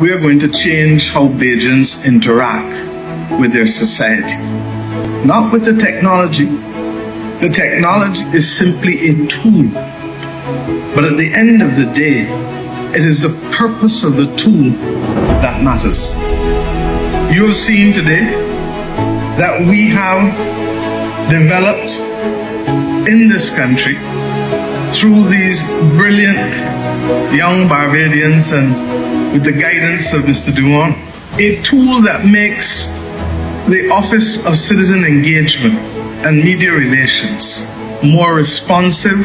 we are going to change how Bajans interact with their society. Not with the technology. The technology is simply a tool. But at the end of the day, it is the purpose of the tool that matters. You have seen today that we have developed in this country through these brilliant young Barbadians and with the guidance of Mr. Duan, a tool that makes the Office of Citizen Engagement and Media Relations more responsive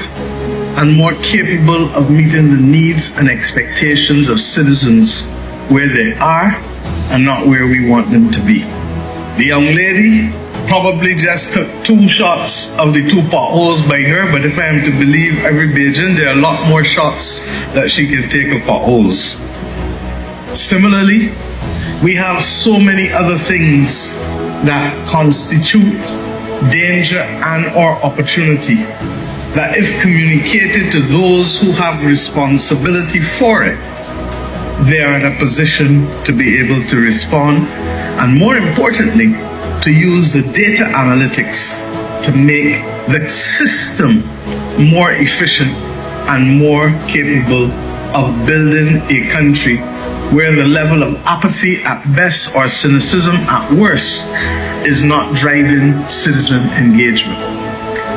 and more capable of meeting the needs and expectations of citizens where they are and not where we want them to be. The young lady probably just took 2 shots of the 2 potholes by her, but if I am to believe every Bajan, there are a lot more shots that she can take of potholes. Similarly, we have so many other things that constitute danger and or opportunity that if communicated to those who have responsibility for it, they are in a position to be able to respond and, more importantly, to use the data analytics to make the system more efficient and more capable of building a country where the level of apathy at best or cynicism at worst is not driving citizen engagement.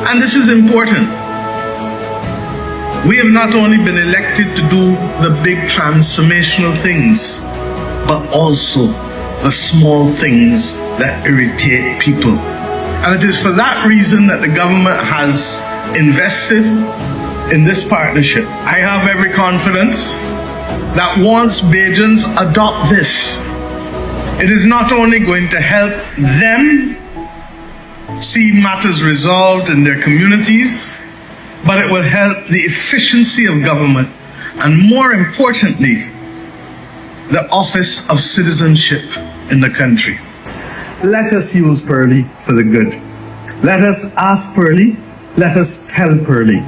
And this is important. We have not only been elected to do the big transformational things, but also the small things that irritate people. And it is for that reason that the government has invested in this partnership. I have every confidence that once Bajans adopt this, it is not only going to help them see matters resolved in their communities, but it will help the efficiency of government and, more importantly, the office of citizenship in the country. Let us use PEALLY for the good. Let us ask PEALLY. Let us tell PEALLY.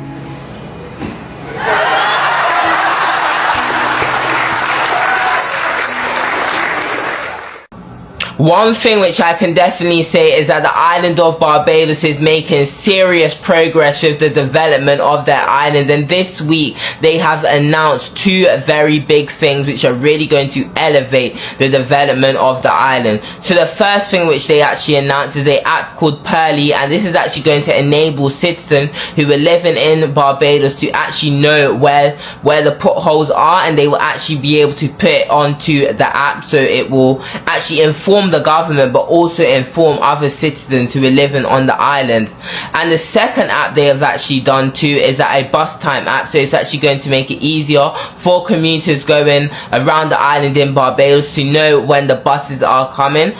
One thing which I can definitely say is that the island of Barbados is making serious progress with the development of their island, and this week they have announced 2 very big things which are really going to elevate the development of the island. So the first thing which they actually announced is an app called PEALLY, and this is actually going to enable citizens who are living in Barbados to actually know where the potholes are, and they will actually be able to put it onto the app, so it will actually inform the government but also inform other citizens who are living on the island. And the second app they have actually done too is that a bus time app, so it's actually going to make it easier for commuters going around the island in Barbados to know when the buses are coming.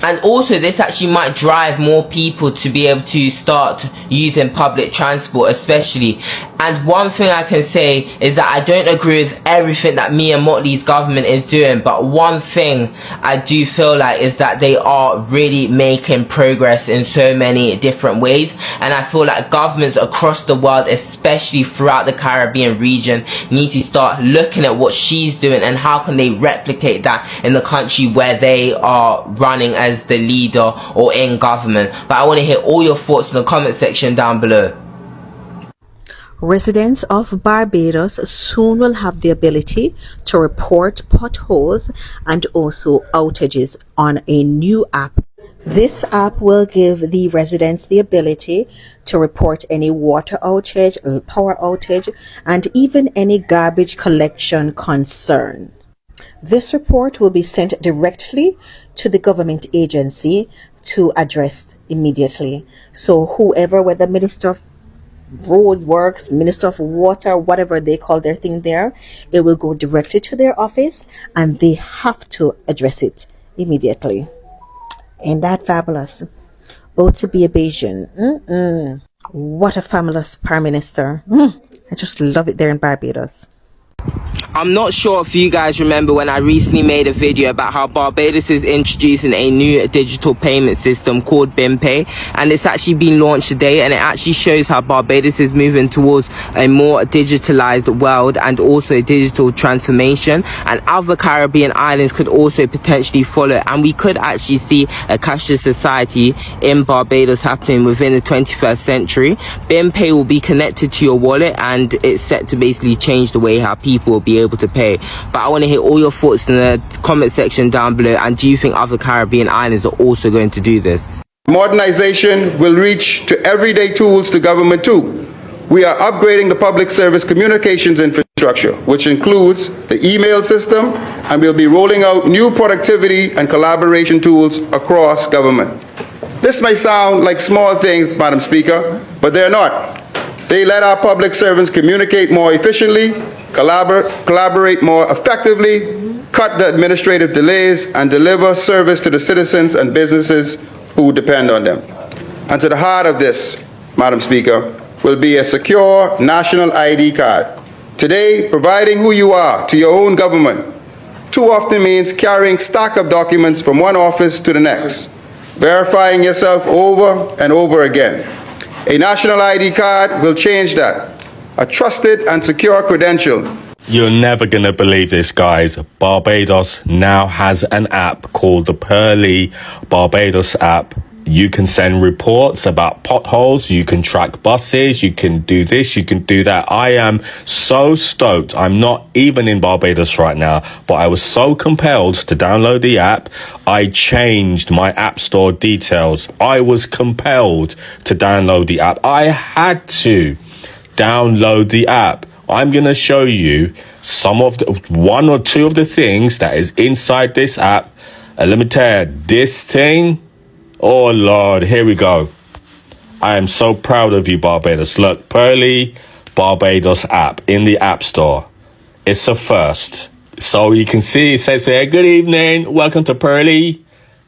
And also this actually might drive more people to be able to start using public transport especially. And one thing I can say is that I don't agree with everything that Mia Mottley's government is doing, but one thing I do feel like is that they are really making progress in so many different ways, and I feel like governments across the world, especially throughout the Caribbean region, need to start looking at what she's doing and how can they replicate that in the country where they are running as the leader or in government. But I want to hear all your thoughts in the comment section down below. Residents of Barbados soon will have the ability to report potholes and also outages on a new app. This app will give the residents the ability to report any water outage, power outage, and even any garbage collection concern. This report will be sent directly to the government agency to address immediately. So whoever, whether Minister of Road Works, Minister of Water, whatever they call their thing there, it will go directly to their office and they have to address it immediately. Ain't that fabulous? Oh, to be a Bajan. What a fabulous Prime Minister. I just love it there in Barbados. I'm not sure if you guys remember when I recently made a video about how Barbados is introducing a new digital payment system called BIMPay, and it's actually been launched today, and it actually shows how Barbados is moving towards a more digitalized world and also digital transformation, and other Caribbean islands could also potentially follow, and we could actually see a cashless society in Barbados happening within the 21st century. BIMPay will be connected to your wallet, and it's set to basically change the way how people will be able to pay. But I want to hear all your thoughts in the comment section down below, and do you think other Caribbean islands are also going to do this? Modernization will reach to everyday tools to government too. We are upgrading the public service communications infrastructure, which includes the email system, and we'll be rolling out new productivity and collaboration tools across government. This may sound like small things, Madam Speaker, but they're not. They let our public servants communicate more efficiently, collaborate more effectively, cut the administrative delays, and deliver service to the citizens and businesses who depend on them. And to the heart of this, Madam Speaker, will be a secure national ID card. Today, providing who you are to your own government too often means carrying stack of documents from one office to the next, verifying yourself over and over again. A national ID card will change that. A trusted and secure credential. You're never going to believe this, guys. Barbados now has an app called the PEALLY Barbados app. You can send reports about potholes, you can track buses, you can do this, you can do that. I am so stoked. I'm not even in Barbados right now, but I was so compelled to download the app. I changed my app store details. I was compelled to download the app. I had to download the app. I'm going to show you some of the one or two of the things that is inside this app. And let me tell you, this thing, oh Lord, here we go. I am so proud of you, Barbados. Look, PEALLY Barbados app in the App Store. It's a first. So you can see it says here, good evening, welcome to PEALLY.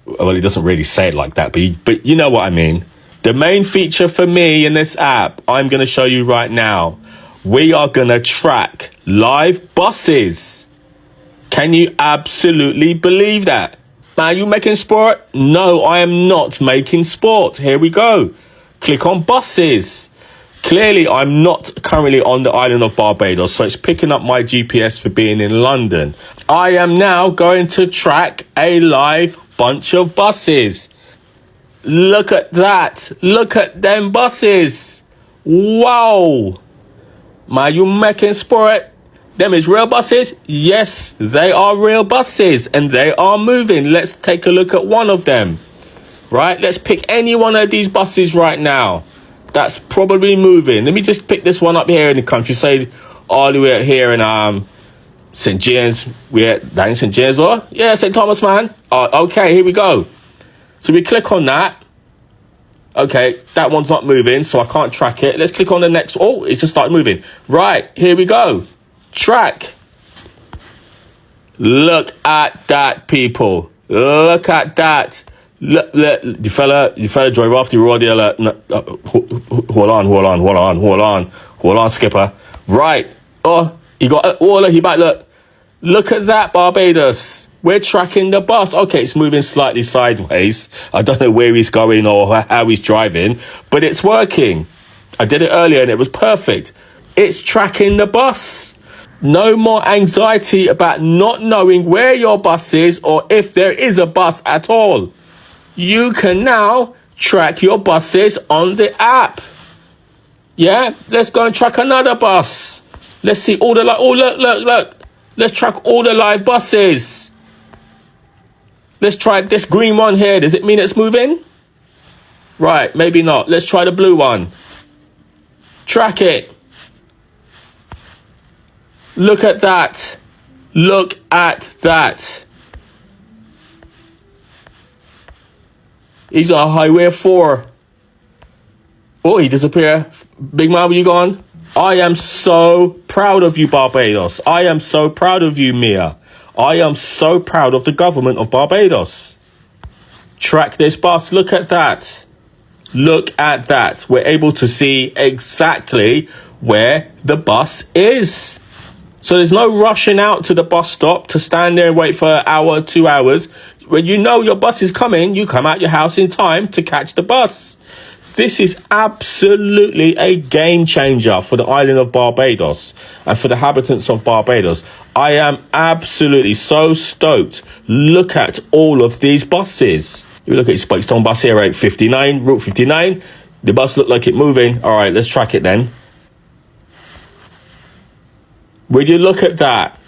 Well, it doesn't really say it like that, but you know what I mean. The main feature for me in this app, I'm going to show you right now. We are going to track live buses. Can you absolutely believe that? Are you making sport? No, I am not making sport. Here we go. Click on buses. Clearly, I'm not currently on the island of Barbados, so it's picking up my GPS for being in London. I am now going to track a live bunch of buses. Look at that. Look at them buses. Wow. Are you making sport? Them is real buses? Yes, they are real buses, and they are moving. Let's take a look at one of them. Right, let's pick any one of these buses right now. That's probably moving. Let me just pick this one up here in the countryside, all the way up here in St. James. We're that in St. James, or? Yeah, St. Thomas, man. Okay, here we go. So we click on that. Okay, that one's not moving, so I can't track it. Let's click on the next. Oh, it's just started moving. Right, here we go. Track. Look at that, people. Look at that. Look, the fella drove off the road there. Hold on, skipper. Right. Oh, he got. Oh, look, he back. Look at that, Barbados. We're tracking the bus. Okay, it's moving slightly sideways. I don't know where he's going or how he's driving, but it's working. I did it earlier and it was perfect. It's tracking the bus. No more anxiety about not knowing where your bus is or if there is a bus at all. You can now track your buses on the app. Yeah, let's go and track another bus. Let's see all the look. Let's track all the live buses. Let's try this green one here. Does it mean it's moving? Right, maybe not. Let's try the blue one. Track it. Look at that. Look at that. He's on Highway 4. Oh, he disappeared. Big man, where you gone? I am so proud of you, Barbados. I am so proud of you, Mia. I am so proud of the government of Barbados. Track this bus. Look at that. Look at that. We're able to see exactly where the bus is. So there's no rushing out to the bus stop to stand there and wait for an hour, 2 hours. When you know your bus is coming, you come out your house in time to catch the bus. This is absolutely a game changer for the island of Barbados and for the inhabitants of Barbados. I am absolutely so stoked. Look at all of these buses. You look at Folkestone bus here, right? 59, Route 59. The bus looked like it moving. All right, let's track it then. Would you look at that?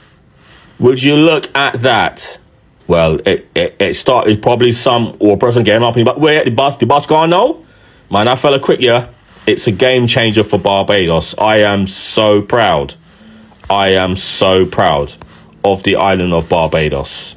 Would you look at that? Well, it started probably some or person getting up, but where the bus gone now? Man, that fella quick, yeah. It's a game changer for Barbados. I am so proud. I am so proud of the island of Barbados.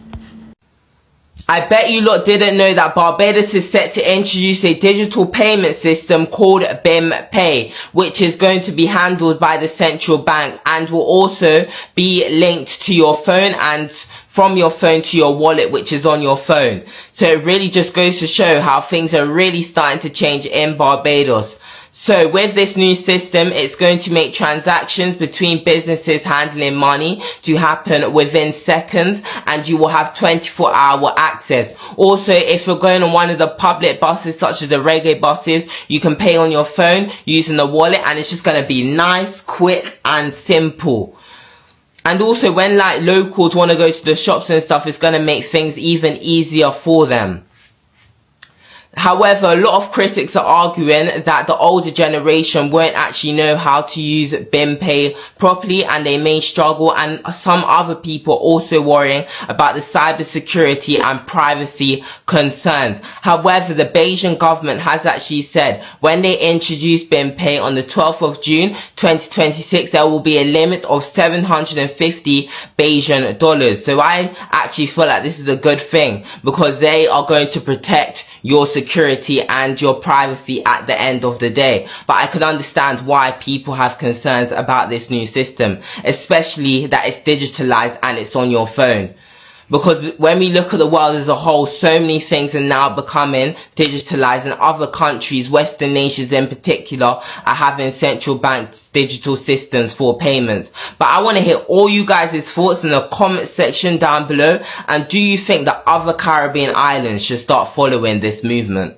I bet you lot didn't know that Barbados is set to introduce a digital payment system called BIM Pay, which is going to be handled by the central bank and will also be linked to your phone and from your phone to your wallet, which is on your phone. So it really just goes to show how things are really starting to change in Barbados. So with this new system, it's going to make transactions between businesses handling money to happen within seconds, and you will have 24-hour access. Also, if you're going on one of the public buses, such as the reggae buses, you can pay on your phone using the wallet, and it's just going to be nice, quick, and simple. And also, when like locals want to go to the shops and stuff, it's going to make things even easier for them. However, a lot of critics are arguing that the older generation won't actually know how to use BIM Pay properly and they may struggle, and some other people are also worrying about the cybersecurity and privacy concerns. However, the Bajan government has actually said when they introduce BIM Pay on the 12th of June 2026, there will be a limit of 750 Bajan dollars. So I actually feel like this is a good thing because they are going to protect your security and your privacy at the end of the day. But I could understand why people have concerns about this new system, especially that it's digitalized and it's on your phone. Because when we look at the world as a whole, so many things are now becoming digitalized, and other countries, Western nations in particular, are having central bank digital systems for payments. But I want to hear all you guys' thoughts in the comment section down below. And do you think that other Caribbean islands should start following this movement?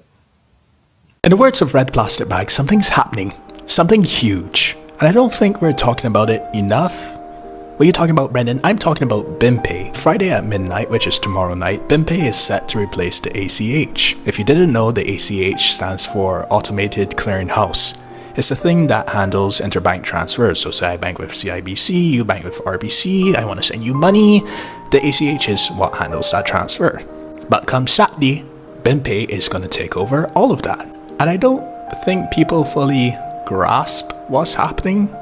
In the words of Red Plastic Bag, something's happening. Something huge. And I don't think we're talking about it enough. What are you talking about, Brendan? I'm talking about BIM Pay. Friday at midnight, which is tomorrow night, BIM Pay is set to replace the ACH. If you didn't know, the ACH stands for Automated Clearing House. It's the thing that handles interbank transfers. So say I bank with CIBC, you bank with RBC, I want to send you money. The ACH is what handles that transfer. But come Saturday, BIM Pay is going to take over all of that. And I don't think people fully grasp what's happening.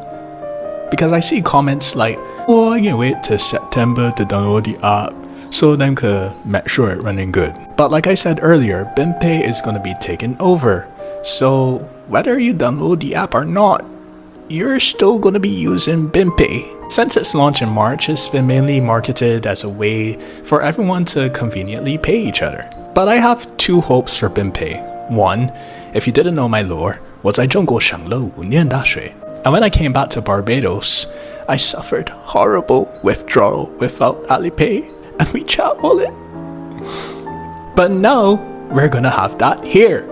Because I see comments like, oh, I can wait till September to download the app so then can make sure it's running good. But like I said earlier, BIM Pay is going to be taken over. So whether you download the app or not, you're still going to be using BIM Pay. Since its launch in March, it's been mainly marketed as a way for everyone to conveniently pay each other. But I have two hopes for BIM Pay. One, if you didn't know my lore, 我在中国上了5年大学. And when I came back to Barbados, I suffered horrible withdrawal without Alipay and WeChat wallet. But now, we're gonna have that here.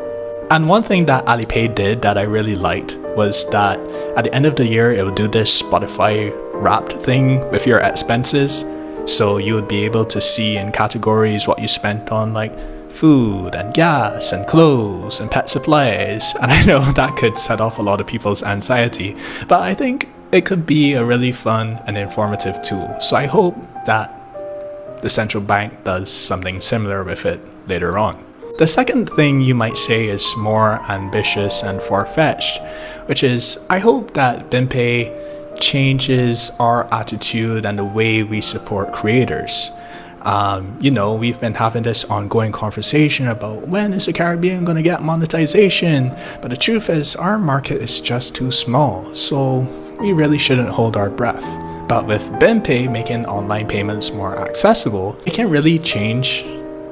And one thing that Alipay did that I really liked was that at the end of the year, it would do this Spotify wrapped thing with your expenses. So you would be able to see in categories what you spent on like food and gas and clothes and pet supplies. And I know that could set off a lot of people's anxiety, but I think it could be a really fun and informative tool. So I hope that the central bank does something similar with it later on. The second thing you might say is more ambitious and far-fetched, which is I hope that BIM Pay changes our attitude and the way we support creators. You know, we've been having this ongoing conversation about when is the Caribbean going to get monetization, but the truth is our market is just too small, so we really shouldn't hold our breath. But with BIM Pay making online payments more accessible, it can really change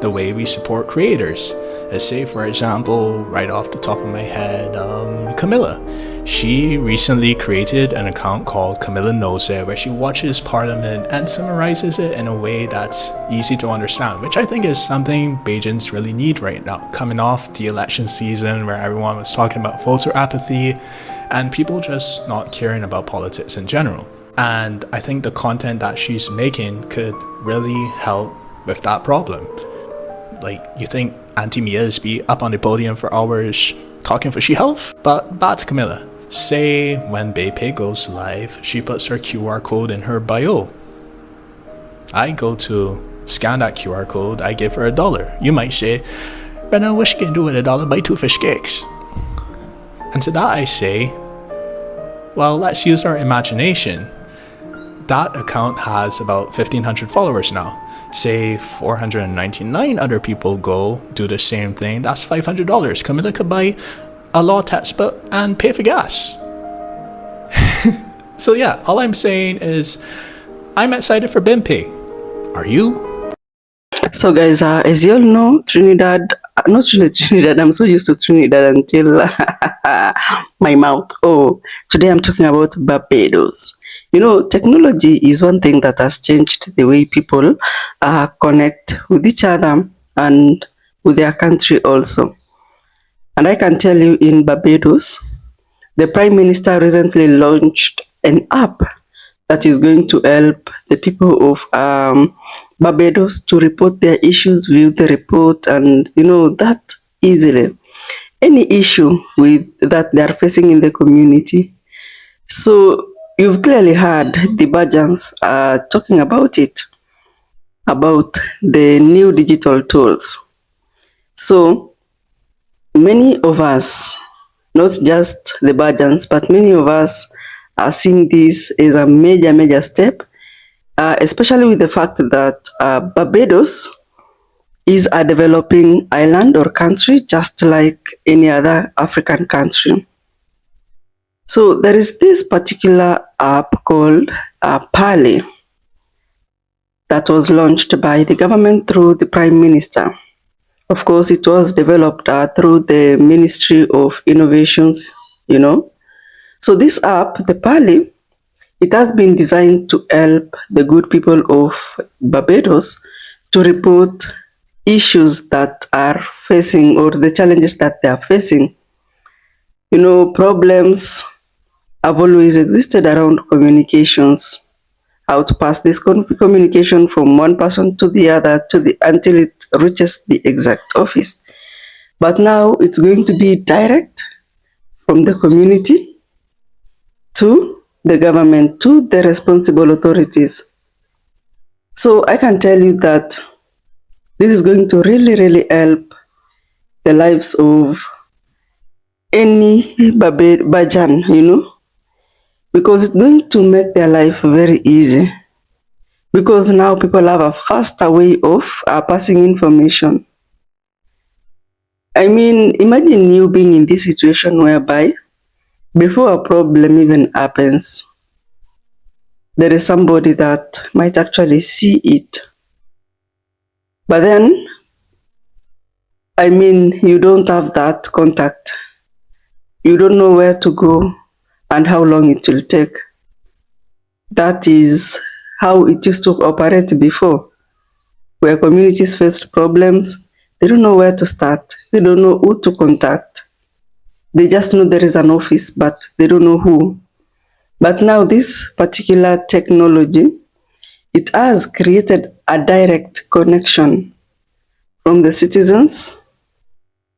the way we support creators. Let's say, for example, right off the top of my head, Camilla. She recently created an account called Camilla Knows It, where she watches Parliament and summarizes it in a way that's easy to understand, which I think is something Bajans really need right now, coming off the election season where everyone was talking about voter apathy and people just not caring about politics in general. And I think the content that she's making could really help with that problem. Like, you think Auntie Mia's be up on the podium for hours talking for she health? But back to Camilla. Say when BayPay goes live, she puts her QR code in her bio. I go to scan that QR code, I give her $1. You might say, Brennan, what you can do with $1? Buy 2 fish cakes. And to that I say, well, let's use our imagination. That account has about 1,500 followers now. Say 499 other people go do the same thing, that's $500. Camilla could buy a law textbook and pay for gas. So yeah, all I'm saying is I'm excited for BIMPay. Are you? So guys, as you all know, Trinidad, not really Trinidad, I'm so used to Trinidad until my mouth. Oh, today I'm talking about Barbados. You know, technology is one thing that has changed the way people connect with each other and with their country also. And I can tell you, in Barbados, the Prime Minister recently launched an app that is going to help the people of Barbados to report their issues, view the report, and that easily. Any issue with that they are facing in the community. So you've clearly heard the Bajans talking about it, about the new digital tools. So many of us, not just the Bajans, but many of us are seeing this as a major step, especially with the fact that Barbados is a developing island or country, just like any other African country. So there is this particular app called PEALLY that was launched by the government through the Prime Minister. Of course, it was developed through the Ministry of Innovations, So this app, the PEALLY, it has been designed to help the good people of Barbados to report issues that are facing, or the challenges that they are facing. Problems have always existed around communications, how to pass this communication from one person to the other until it reaches the exact office. But now it's going to be direct from the community to the government, to the responsible authorities. So I can tell you that this is going to really help the lives of any Bajan, because it's going to make their life very easy. Because now people have a faster way of passing information. I mean, imagine you being in this situation whereby before a problem even happens, there is somebody that might actually see it. But then, I mean, you don't have that contact. You don't know where to go and how long it will take. That is how it used to operate before, where communities faced problems. They don't know where to start. They don't know who to contact. They just know there is an office, but they don't know who. But now this particular technology, it has created a direct connection from the citizens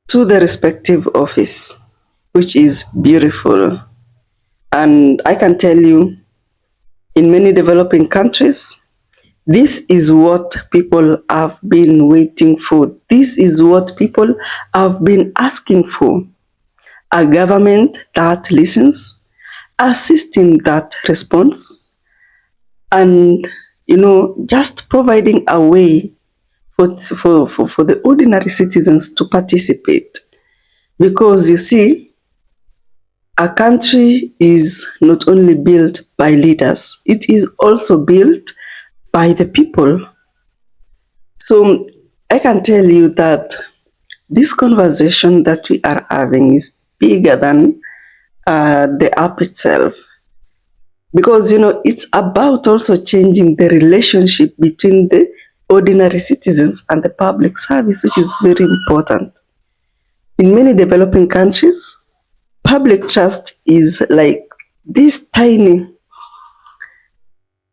to the respective office, which is beautiful. And I can tell you, in many developing countries, this is what people have been waiting for. This is what people have been asking for. A government that listens, a system that responds, and just providing a way for the ordinary citizens to participate. Because you see, a country is not only built by leaders, it is also built by the people. So I can tell you that this conversation that we are having is bigger than the app itself. Because, it's about also changing the relationship between the ordinary citizens and the public service, which is very important. In many developing countries, public trust is like this tiny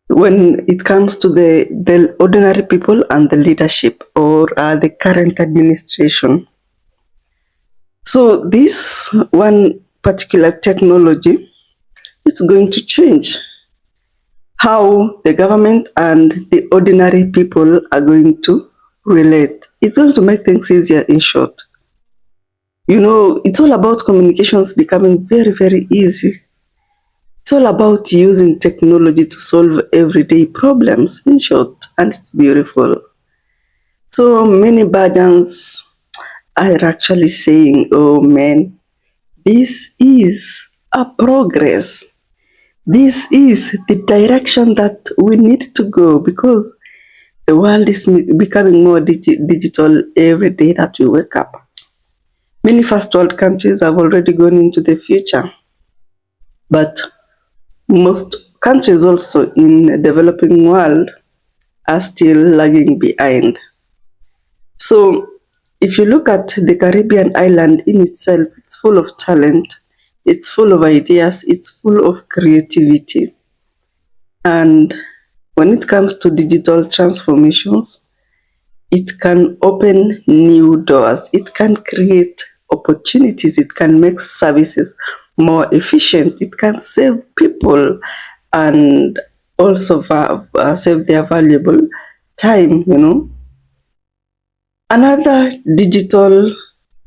when it comes to the ordinary people and the leadership or the current administration. So this one particular technology, it's going to change how the government and the ordinary people are going to relate. It's going to make things easier, in short. It's all about communications becoming very, very easy. It's all about using technology to solve everyday problems, in short, and it's beautiful. So many Bajans are actually saying, oh man, this is a progress. This is the direction that we need to go, because the world is becoming more digital every day that we wake up. Many first world countries have already gone into the future, but most countries also in the developing world are still lagging behind. So if you look at the Caribbean island in itself, it's full of talent, it's full of ideas, it's full of creativity. And when it comes to digital transformations, it can open new doors, it can create opportunities, it can make services more efficient, it can save people and also save their valuable time. Another digital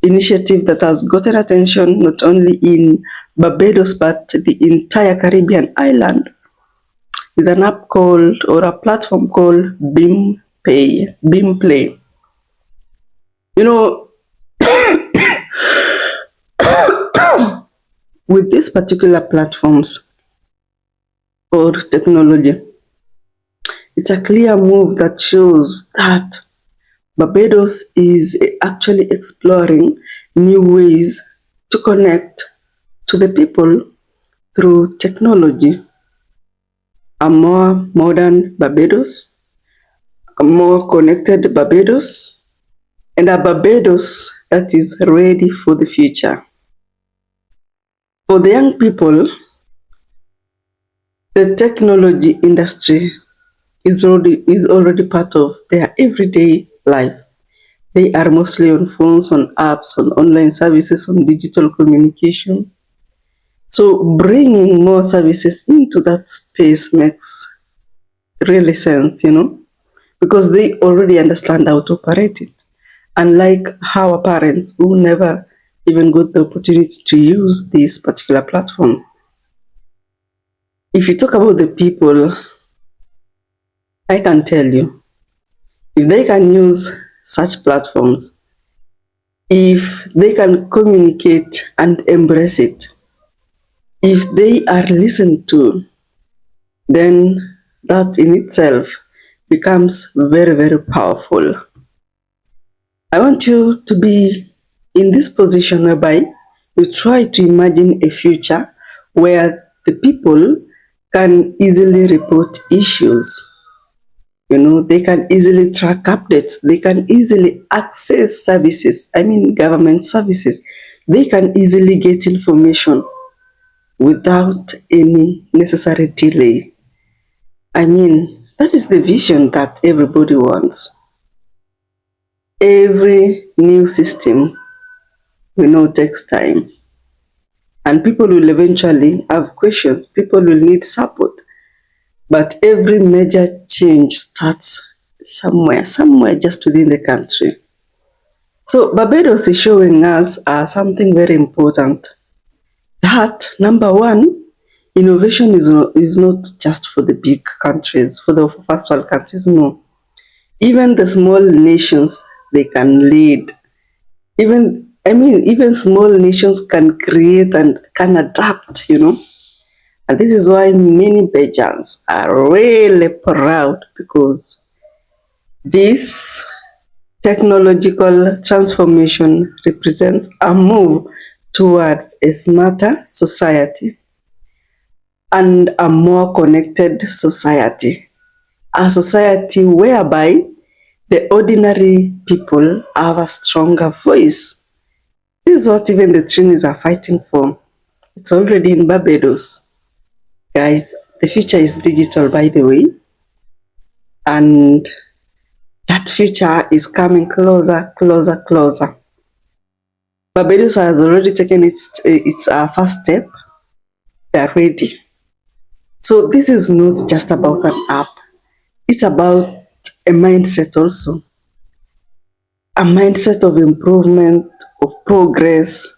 initiative that has gotten attention not only in Barbados but the entire Caribbean island is an app called, or a platform called Play. With these particular platforms or technology, it's a clear move that shows that Barbados is actually exploring new ways to connect to the people through technology. A more modern Barbados, a more connected Barbados, and a Barbados that is ready for the future. For the young people, the technology industry is already part of their everyday life. They are mostly on phones, on apps, on online services, on digital communications. So bringing more services into that space makes really sense, because they already understand how to operate it. Unlike our parents who never even got the opportunity to use these particular platforms. If you talk about the people, I can tell you, if they can use such platforms, if they can communicate and embrace it, if they are listened to, then that in itself becomes very, very powerful. I want you to be in this position whereby you try to imagine a future where the people can easily report issues. They can easily track updates. They can easily access services. Government services. They can easily get information without any necessary delay. That is the vision that everybody wants. Every new system, takes time. And people will eventually have questions. People will need support. But every major change starts somewhere just within the country. So Barbados is showing us something very important. That, number one, innovation is not just for the big countries, for the first world countries, no. Even the small nations, they can lead. Even small nations can create and can adapt, And this is why many Bajans are really proud, because this Technological transformation represents a move towards a smarter society and a more connected society. A society whereby the ordinary people have a stronger voice. This is what even the Trinis are fighting for. It's already in Barbados. Guys, the future is digital, by the way. And that future is coming closer, closer, closer. Barbados has already taken its first step. They are ready. So this is not just about an app. It's about a mindset also. A mindset of improvement, of progress.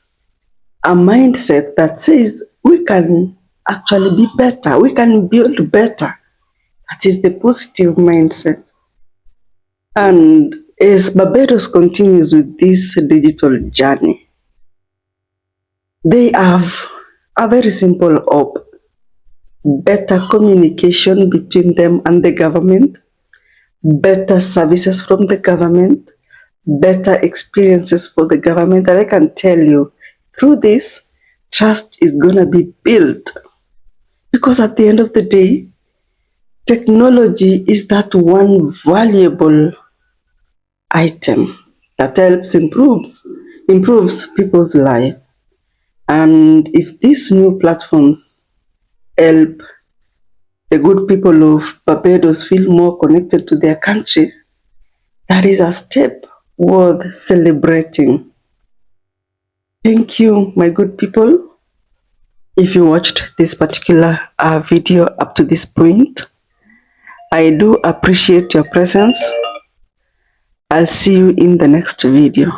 A mindset that says we can actually be better. We can build better. That is the positive mindset. And as Barbados continues with this digital journey, they have a very simple hope. Better communication between them and the government, better services from the government, better experiences for the government. And I can tell you, through this, trust is going to be built. Because at the end of the day, technology is that one valuable item that helps improves people's life. And if these new platforms help the good people of Barbados feel more connected to their country, that is a step worth celebrating. Thank you, my good people. If you watched this particular video up to this point, I do appreciate your presence. I'll see you in the next video.